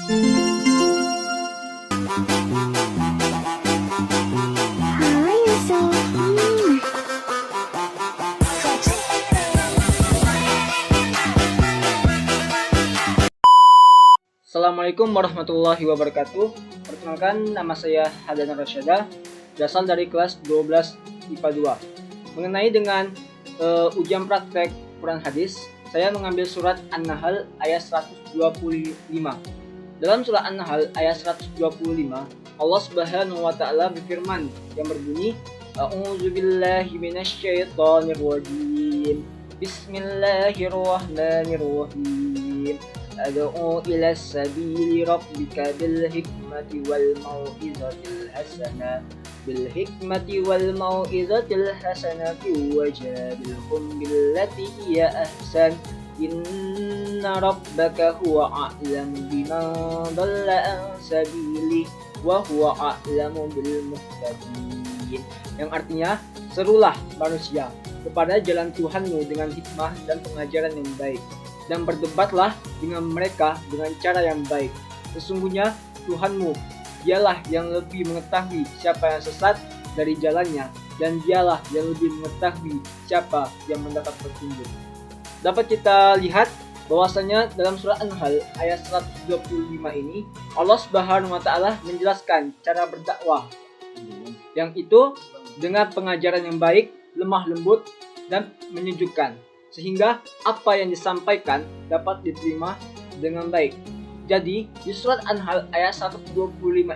Assalamualaikum warahmatullahi wabarakatuh. Perkenalkan, nama saya Hadana Rasyada, berasal dari kelas 12 IPA 2. Mengenai dengan ujian praktek Quran Hadis, saya mengambil surat An-Nahl ayat 125. Dalam surat An-Nahl ayat 125, Allah Subhanahu wa taala berfirman yang berbunyi, A'udzubillahi minasyaitonirrajim. Bismillahirrahmanirrahim. Ad'u ila sabili rabbika bil hikmati wal mau'izatil hasanati wajadilhum billati hiya ahsan inna rabbaka huwa a'lamu biman dhalla an sabili wa huwa a'lamu bil muhtadin. Yang artinya, serulah manusia kepada jalan Tuhanmu dengan hikmah dan pengajaran yang baik, dan berdebatlah dengan mereka dengan cara yang baik. Sesungguhnya Tuhanmu, dialah yang lebih mengetahui siapa yang sesat dari jalannya, dan dialah yang lebih mengetahui siapa yang mendapat petunjuk. Dapat kita lihat bahwasanya dalam surah An-Nahl ayat 125 ini, Allah Subhanahu wa taala menjelaskan cara berdakwah, yang itu dengan pengajaran yang baik, lemah lembut, dan menyejukkan, sehingga apa yang disampaikan dapat diterima dengan baik. Jadi di surat An-Nahl ayat 125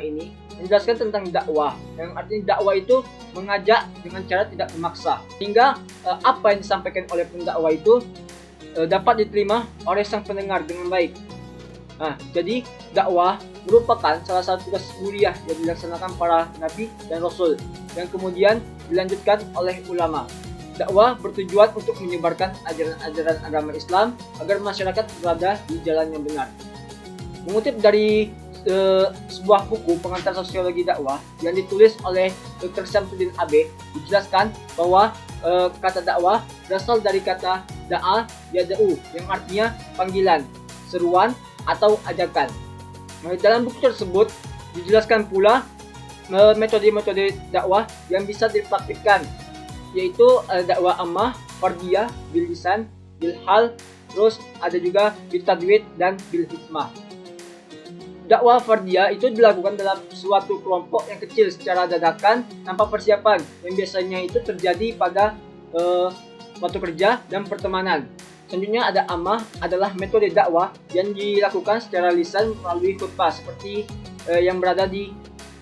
ini menjelaskan tentang dakwah, yang artinya dakwah itu mengajak dengan cara tidak memaksa, sehingga apa yang disampaikan oleh pendakwah itu dapat diterima oleh sang pendengar dengan baik. Jadi dakwah merupakan salah satu tugas mulia yang dilaksanakan para nabi dan rasul, yang kemudian dilanjutkan oleh ulama. Dakwah bertujuan untuk menyebarkan ajaran-ajaran agama Islam agar masyarakat berada di jalan yang benar. Mengutip dari sebuah buku pengantar sosiologi dakwah yang ditulis oleh Dr. Syamsuddin AB, dijelaskan bahwa kata dakwah berasal dari kata da'a yada'u, yang artinya panggilan, seruan, atau ajakan. Dalam buku tersebut dijelaskan pula metode-metode dakwah yang bisa dipraktikkan, yaitu dakwah ammah, fardiyah, bil lisan, bil hal, terus ada juga bil tadwid dan bil hikmah. Dakwah fardiyah itu dilakukan dalam suatu kelompok yang kecil secara dadakan tanpa persiapan, yang biasanya itu terjadi pada waktu kerja dan pertemanan. Selanjutnya ada ammah, adalah metode dakwah yang dilakukan secara lisan melalui khutbah seperti yang berada di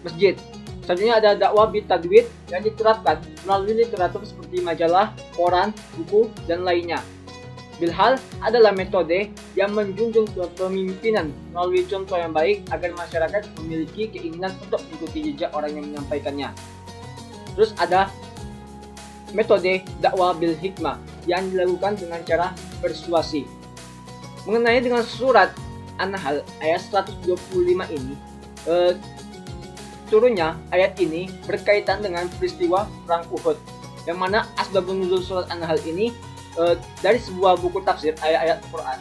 masjid. Selanjutnya ada dakwah bitadwid yang diterapkan melalui literatur seperti majalah, koran, buku, dan lainnya. Bilhal adalah metode yang menjunjung kepemimpinan melalui contoh yang baik agar masyarakat memiliki keinginan untuk mengikuti jejak orang yang menyampaikannya. Terus ada metode dakwah bil hikmah yang dilakukan dengan cara persuasi. Mengenai dengan surat An-Nahl ayat 125 ini, turunnya ayat ini berkaitan dengan peristiwa perang Uhud, yang mana asbabun nuzul surat An-Nahl ini dari sebuah buku tafsir ayat-ayat Quran.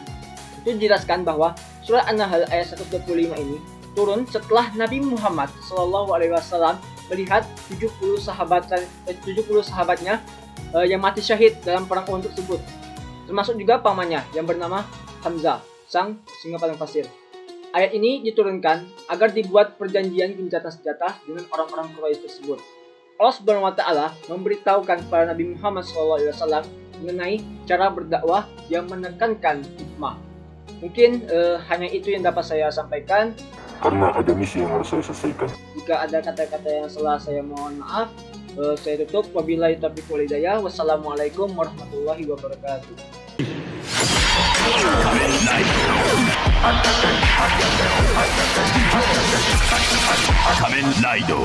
Itu dijelaskan bahwa surat An-Nahl ayat 125 ini turun setelah Nabi Muhammad SAW melihat 70 sahabatnya yang mati syahid dalam perang Uhud tersebut, termasuk juga pamannya yang bernama Hamzah, sang singa padang pasir. Ayat ini diturunkan agar dibuat perjanjian gencatan senjata dengan orang-orang Quraisy tersebut. Allah Subhanahu wa taala memberitahukan kepada Nabi Muhammad SAW mengenai cara berdakwah yang menekankan hikmah. Mungkin hanya itu yang dapat saya sampaikan, karena ada misi yang harus saya selesaikan. Jika ada kata-kata yang salah, saya mohon maaf. Saya tutup. Wabillahi taufiq wal hidayah. Wassalamualaikum warahmatullahi wabarakatuh. Kamen Rider